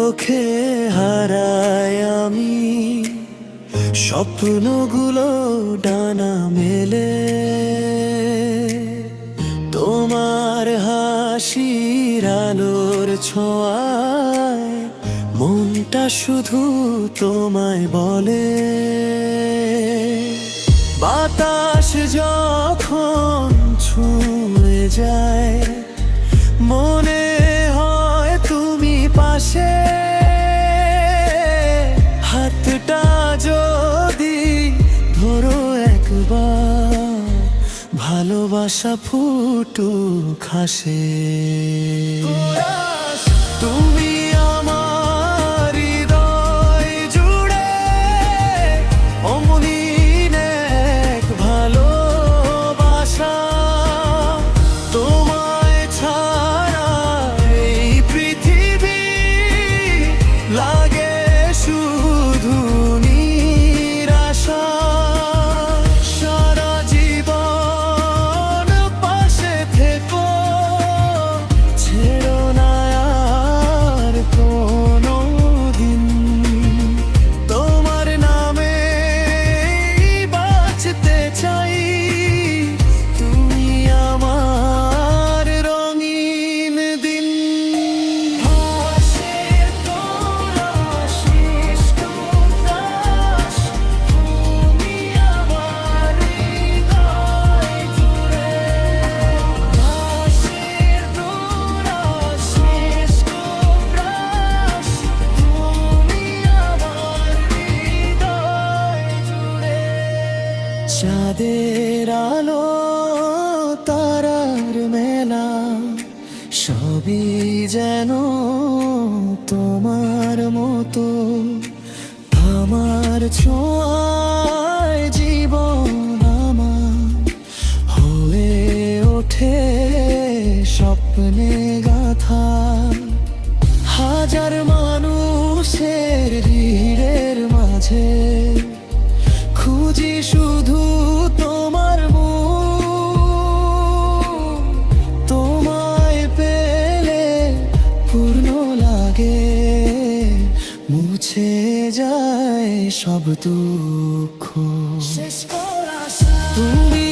চোখে হারাই আমি স্বপ্নগুলো ডানা মেলে। তোমার হাসির আলোর ছোঁয়ায় মনটা শুধু তোমায় বলে। বাতাস যখন ছুঁয়ে যায় মনে হয় তুমি পাশে। হাতটা যদি ধরো একবার ভালোবাসা ফুটুক হাসে। তুমি আমার হৃদয় জুড়ে অমলিন এক ভালোবাসা। তোমায় ছাড়া এই পৃথিবী লাগে শুধু নিরাশা। সারা জীবন পাশে থেকো, ছেড়ো না আর কোনো দিন। তোমার নামে বাঁচতে চাই, তুমি আমার রঙিন দিন। হাসির তোরা সৃষ্ট দাস, তুমি আমার হৃদয় জুড়ে। হাসির তোরা সৃষ্ট দাস, তুমি আমার হৃদয় জুড়ে। চাঁদের আলো তারার মেলা সবই যেন তোমার মতো। আমার ছোঁয়ায় জীবন আমার হয়ে ওঠে স্বপ্নে গাথা। হাজার মানুষের ভিড়ের মাঝে খুঁজি শুধু তোমার মুখ। তোমায় পেলে পূর্ণ লাগে, মুছে যায় সব দুঃখ। তুমি